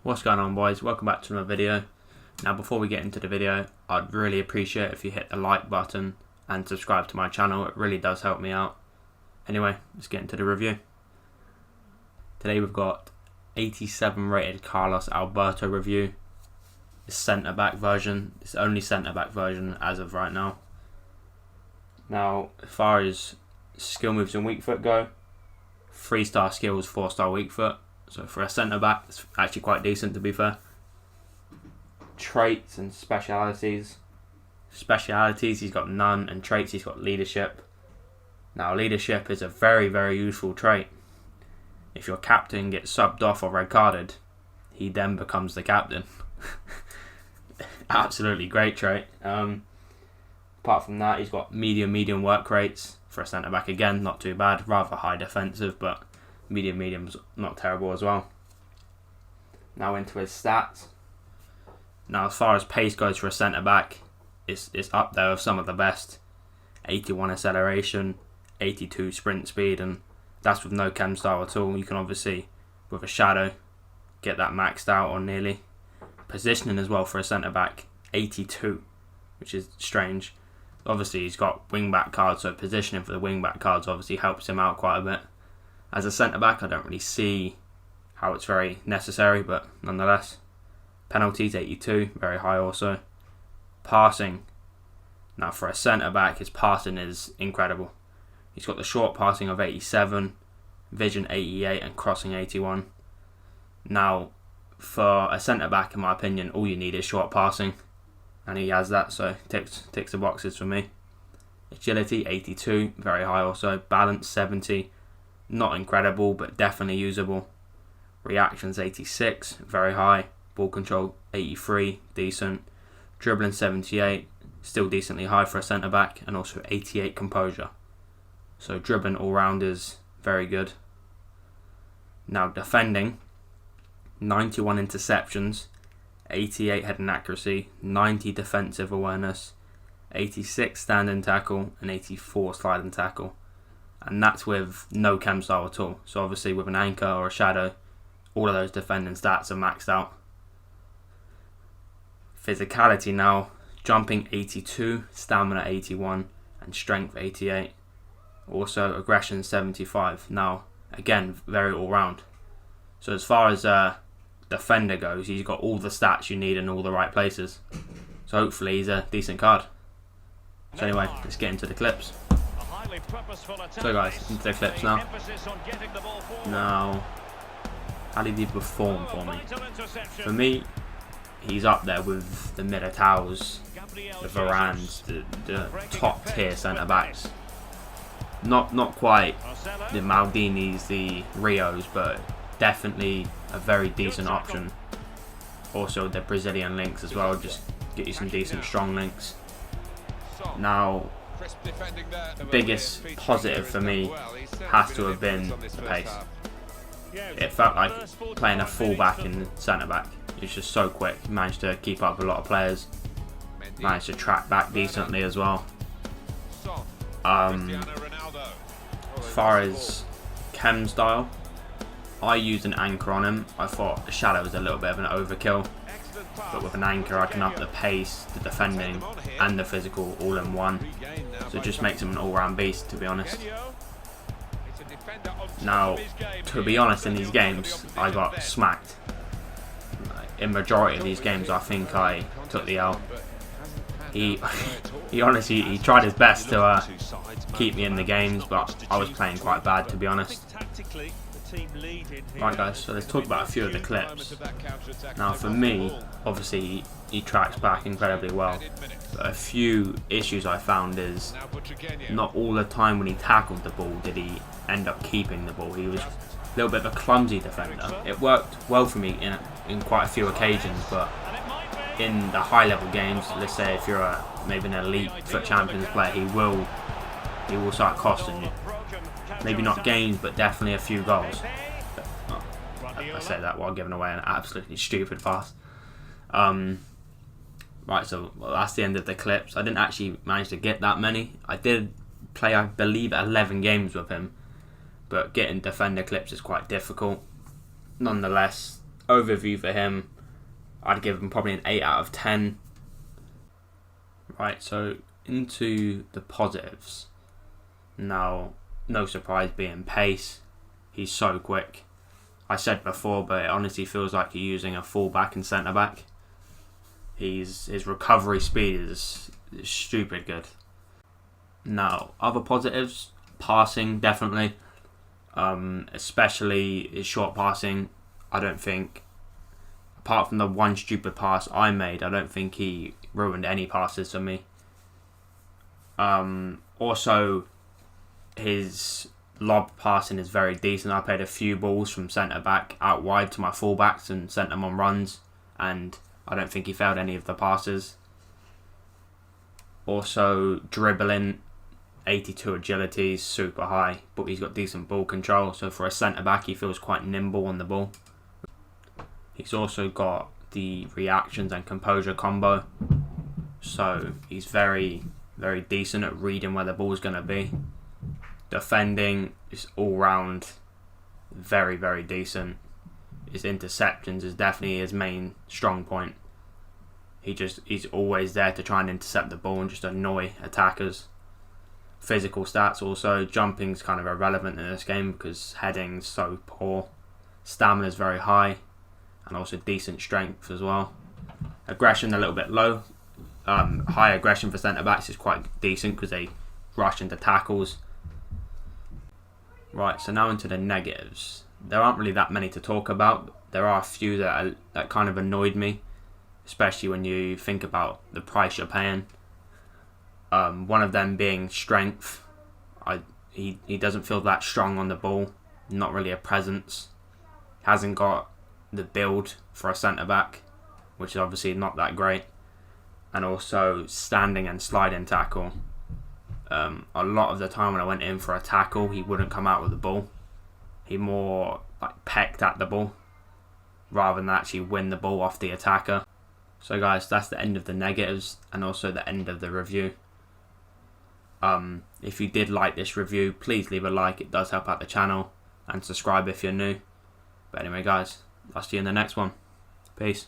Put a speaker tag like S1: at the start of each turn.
S1: What's going on, boys? Welcome back to another video. Now, before we get into the video, I'd really appreciate if you hit the like button and subscribe to my channel. It really does help me out. Anyway, let's get into the review. Today we've got 87 rated Carlos Alberto review. It's centre-back version. It's the only centre-back version as of right now. Now, as far as skill moves and weak foot go, 3-star skills, 4-star weak foot. So for a centre-back, it's actually quite decent, to be fair. Traits and specialities. Specialities, he's got none, and traits, he's got leadership. Now, leadership is a very, very useful trait. If your captain gets subbed off or red-carded, he then becomes the captain. Absolutely great trait. Apart from that, he's got medium work rates. For a centre-back, again, not too bad. Rather high defensive, but medium's not terrible as well. Now into his stats. Now, as far as pace goes for a centre-back, it's up there with some of the best. 81 acceleration, 82 sprint speed, and that's with no chem style at all. You can obviously, with a shadow, get that maxed out or nearly. Positioning as well for a centre-back, 82, which is strange. Obviously, he's got wing-back cards, so positioning for the wing-back cards obviously helps him out quite a bit. As a centre-back, I don't really see how it's very necessary, but nonetheless. Penalties, 82, very high also. Passing. Now, for a centre-back, his passing is incredible. He's got the short passing of 87, vision 88, and crossing 81. Now, for a centre-back, in my opinion, all you need is short passing. And he has that, so ticks the boxes for me. Agility, 82, very high also. Balance, 70. Not incredible, but definitely usable. Reactions, 86, very high. Ball control, 83, decent. Dribbling, 78, still decently high for a centre-back. And also 88 composure. So dribbling all-round is very good. Now defending, 91 interceptions, 88 heading accuracy, 90 defensive awareness, 86 standing tackle, and 84 sliding tackle. And that's with no chem style at all. So obviously with an anchor or a shadow, all of those defending stats are maxed out. Physicality now, jumping 82, stamina 81, and strength 88. Also aggression 75. Now, again, very all-round. So as far as defender goes, he's got all the stats you need in all the right places. So hopefully he's a decent card. So anyway, let's get into the clips. So guys, into the clips now. Now, how did he perform for me? For me, he's up there with the Militaos, the Varans, the top tier centre backs. Not quite the Maldinis, the Rios, but definitely a very decent option. Also the Brazilian links as well, just get you some decent strong links. Now, the biggest positive for me has to have been the pace. It felt like playing a full-back and centre-back. It's just so quick. He managed to keep up with a lot of players. Managed to track back decently as well. As far as chem style, I used an anchor on him. I thought the shadow was a little bit of an overkill. But with an anchor, I can up the pace, the defending, and the physical all in one. So it just makes him an all-round beast, to be honest. Now, to be honest, in these games, I got smacked. In majority of these games, I think I took the L. He honestly, he tried his best to keep me in the games, but I was playing quite bad, to be honest. Right guys, so let's talk about a few of the clips. Now for me, obviously he tracks back incredibly well, but a few issues I found is not all the time when he tackled the ball did he end up keeping the ball. He was a little bit of a clumsy defender. It worked well for me in quite a few occasions, but in the high level games, let's say if you're maybe an elite FUT Champions player, he will start costing you. Maybe not games, but definitely a few goals. I say that while giving away an absolutely stupid pass. Right, so that's the end of the clips. I didn't actually manage to get that many. I did play, I believe, 11 games with him, but getting defender clips is quite difficult. Nonetheless, overview for him, I'd give him probably an 8 out of 10. Right, so into the positives. Now, no surprise being pace. He's so quick. I said before, but it honestly feels like you're using a full-back and centre-back. His recovery speed is stupid good. Now, other positives, passing, definitely. Especially his short passing. I don't think, apart from the one stupid pass I made, I don't think he ruined any passes for me. Also, his lob passing is very decent. I played a few balls from centre back out wide to my fullbacks and sent them on runs, and I don't think he failed any of the passes. Also, dribbling, 82 agility is super high, but he's got decent ball control, so for a centre back he feels quite nimble on the ball. He's also got the reactions and composure combo, so he's very, very decent at reading where the ball's going to be. Defending is all round very, very decent. His interceptions is definitely his main strong point. He's always there to try and intercept the ball and just annoy attackers. Physical stats also, jumping's kind of irrelevant in this game because heading's so poor. Stamina's very high, and also decent strength as well. Aggression a little bit low. High aggression for centre backs is quite decent because they rush into tackles. Right, so now into the negatives. There aren't really that many to talk about. There are a few that kind of annoyed me, especially when you think about the price you're paying. One of them being strength. He doesn't feel that strong on the ball. Not really a presence. Hasn't got the build for a centre back, which is obviously not that great. And also standing and sliding tackle. A lot of the time when I went in for a tackle, he wouldn't come out with the ball. He more like pecked at the ball rather than actually win the ball off the attacker. So guys, that's the end of the negatives and also the end of the review. If you did like this review, please leave a like. It does help out the channel, and subscribe if you're new. But anyway guys, I'll see you in the next one. Peace.